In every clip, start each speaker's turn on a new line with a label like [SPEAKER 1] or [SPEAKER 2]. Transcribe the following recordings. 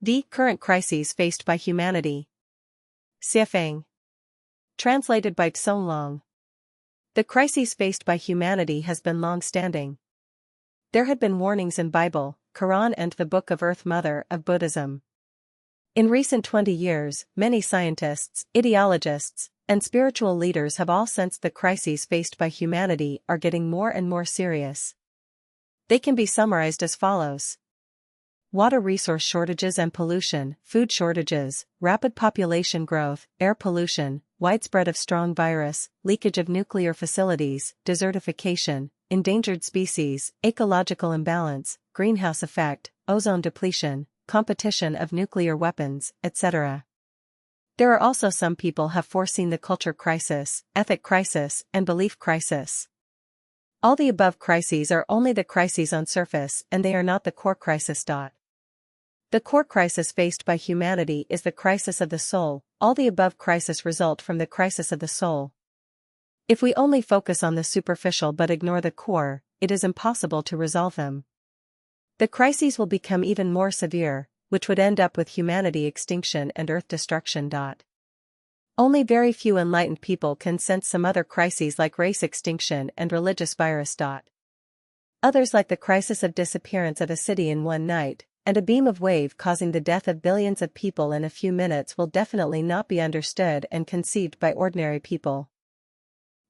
[SPEAKER 1] D. Current crises faced by humanity. Siafeng. Translated by Tsong Long. The crises faced by humanity has been long-standing. There had been warnings in Bible, Quran and the Book of Earth Mother of Buddhism. In recent 20 years, many scientists, ideologists, and spiritual leaders have all sensed the crises faced by humanity are getting more and more serious. They can be summarized as follows. Water resource shortages and pollution, food shortages, rapid population growth, air pollution, widespread of strong virus, leakage of nuclear facilities, desertification, endangered species, ecological imbalance, greenhouse effect, ozone depletion, competition of nuclear weapons, etc. There are also some people have foreseen the culture crisis, ethic crisis, and belief crisis. All the above crises are only the crises on surface and they are not the core crisis. The core crisis faced by humanity is the crisis of the soul. All the above crises result from the crisis of the soul. If we only focus on the superficial but ignore the core, it is impossible to resolve them. The crises will become even more severe, which would end up with humanity extinction and earth destruction. Only very few enlightened people can sense some other crises like race extinction and religious virus. Others like the crisis of disappearance of a city in one night, and a beam of wave causing the death of billions of people in a few minutes will definitely not be understood and conceived by ordinary people.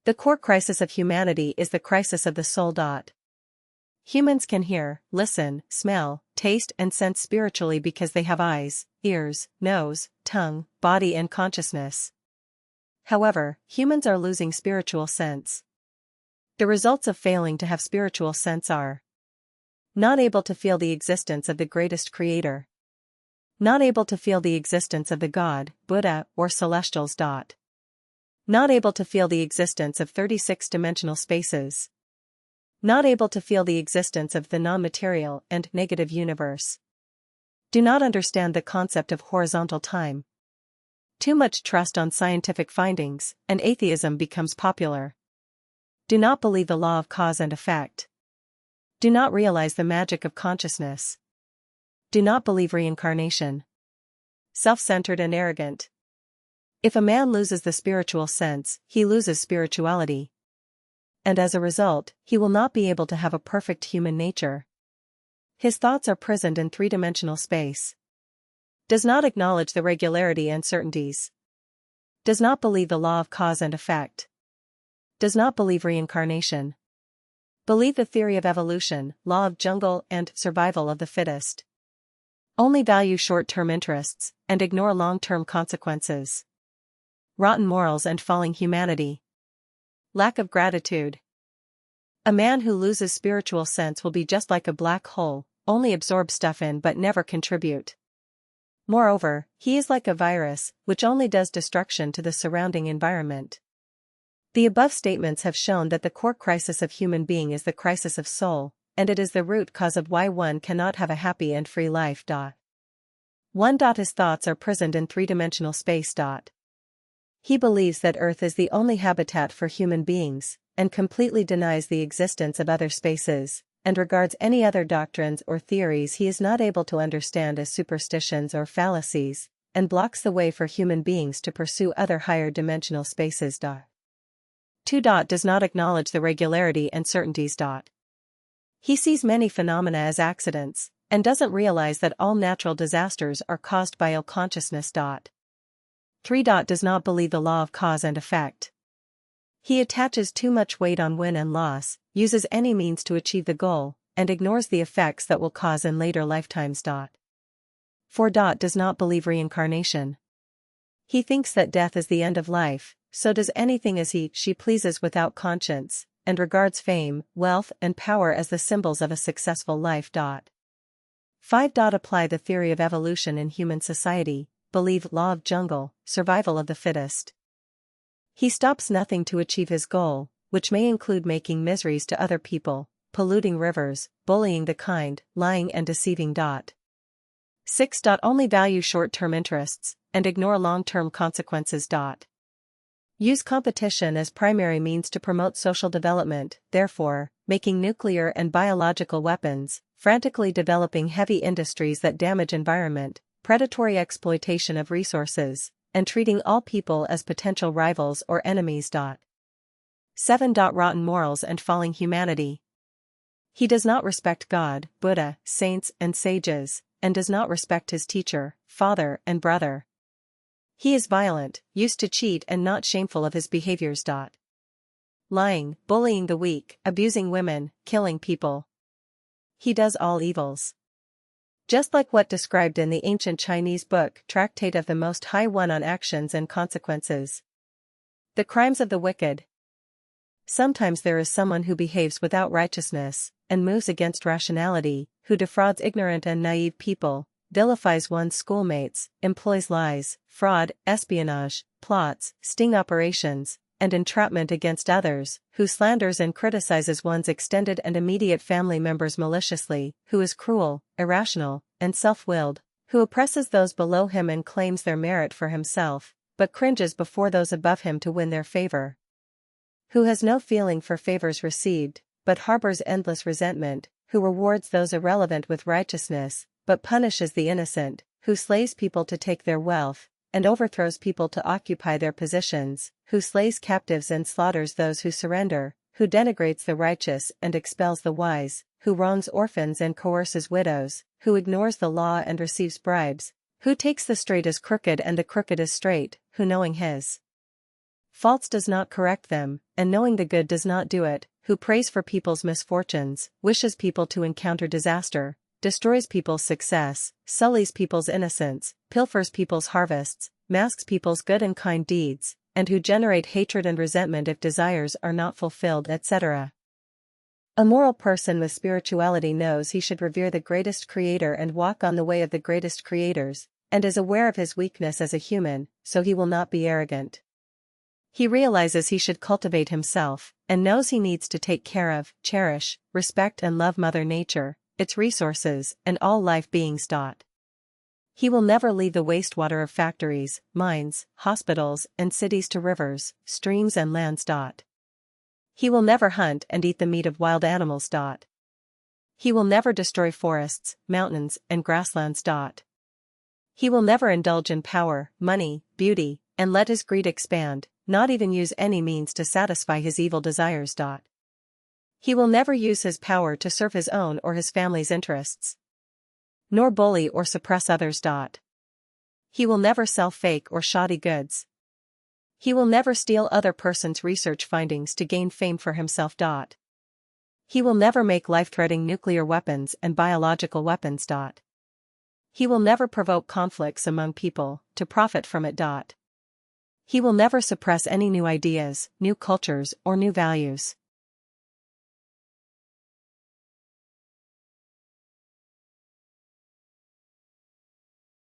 [SPEAKER 1] The core crisis of humanity is the crisis of the soul. Humans can hear, listen, smell, taste and sense spiritually because they have eyes, ears, nose, tongue, body and consciousness. However, humans are losing spiritual sense. The results of failing to have spiritual sense are not able to feel the existence of the greatest creator. Not able to feel the existence of the God, Buddha, or celestials. Not able to feel the existence of 36-dimensional spaces. Not able to feel the existence of the non-material and negative universe. Do not understand the concept of horizontal time. Too much trust on scientific findings, and atheism becomes popular. Do not believe the law of cause and effect. Do not realize the magic of consciousness. Do not believe reincarnation. Self-centered and arrogant. If a man loses the spiritual sense, he loses spirituality. And as a result, he will not be able to have a perfect human nature. His thoughts are prisoned in three-dimensional space. Does not acknowledge the regularity and certainties. Does not believe the law of cause and effect. Does not believe reincarnation. Believe the theory of evolution, law of jungle and survival of the fittest. Only value short-term interests, and ignore long-term consequences. Rotten morals and falling humanity. Lack of gratitude. A man who loses spiritual sense will be just like a black hole, only absorb stuff in but never contribute. Moreover, he is like a virus, which only does destruction to the surrounding environment. The above statements have shown that the core crisis of human being is the crisis of soul, and it is the root cause of why one cannot have a happy and free life. 1. His thoughts are prisoned in three-dimensional space. He believes that Earth is the only habitat for human beings, and completely denies the existence of other spaces, and regards any other doctrines or theories he is not able to understand as superstitions or fallacies, and blocks the way for human beings to pursue other higher dimensional spaces. 2. Does not acknowledge the regularity and certainties. He sees many phenomena as accidents, and doesn't realize that all natural disasters are caused by ill consciousness. 3. Does not believe the law of cause and effect. He attaches too much weight on win and loss, uses any means to achieve the goal, and ignores the effects that will cause in later lifetimes. 4. Does not believe reincarnation. He thinks that death is the end of life, so does anything as she pleases without conscience, and regards fame, wealth and power as the symbols of a successful life. 5. Apply the theory of evolution in human society, believe law of jungle, survival of the fittest. He stops nothing to achieve his goal, which may include making miseries to other people, polluting rivers, bullying the kind, lying and deceiving. 6. Only value short-term interests, and ignore long-term consequences. Use competition as primary means to promote social development, therefore, making nuclear and biological weapons, frantically developing heavy industries that damage environment, predatory exploitation of resources, and treating all people as potential rivals or enemies. 7. Rotten morals and falling humanity. He does not respect God, Buddha, saints, and sages, and does not respect his teacher, father, and brother. He is violent, used to cheat and not shameful of his behaviors. Lying, bullying the weak, abusing women, killing people. He does all evils. Just like what described in the ancient Chinese book Tractate of the Most High One on Actions and Consequences. The crimes of the wicked. Sometimes there is someone who behaves without righteousness, and moves against rationality, who defrauds ignorant and naive people, vilifies one's schoolmates, employs lies, fraud, espionage, plots, sting operations, and entrapment against others, who slanders and criticizes one's extended and immediate family members maliciously, who is cruel, irrational, and self-willed, who oppresses those below him and claims their merit for himself, but cringes before those above him to win their favor. Who has no feeling for favors received, but harbors endless resentment, who rewards those irrelevant with righteousness, but punishes the innocent, who slays people to take their wealth, and overthrows people to occupy their positions, who slays captives and slaughters those who surrender, who denigrates the righteous and expels the wise, who wrongs orphans and coerces widows, who ignores the law and receives bribes, who takes the straight as crooked and the crooked as straight, who knowing his faults does not correct them, and knowing the good does not do it, who prays for people's misfortunes, wishes people to encounter disaster, destroys people's success, sullies people's innocence, pilfers people's harvests, masks people's good and kind deeds, and who generate hatred and resentment if desires are not fulfilled, etc. A moral person with spirituality knows he should revere the greatest creator and walk on the way of the greatest creators, and is aware of his weakness as a human, so he will not be arrogant. He realizes he should cultivate himself, and knows he needs to take care of, cherish, respect and love Mother Nature, its resources, and all life beings. He will never leave the wastewater of factories, mines, hospitals, and cities to rivers, streams and lands. He will never hunt and eat the meat of wild animals. He will never destroy forests, mountains, and grasslands. He will never indulge in power, money, beauty, and let his greed expand, not even use any means to satisfy his evil desires. He will never use his power to serve his own or his family's interests, nor bully or suppress others. He will never sell fake or shoddy goods. He will never steal other persons' research findings to gain fame for himself. He will never make life-threatening nuclear weapons and biological weapons. He will never provoke conflicts among people to profit from it. He will never suppress any new ideas, new cultures, or new values.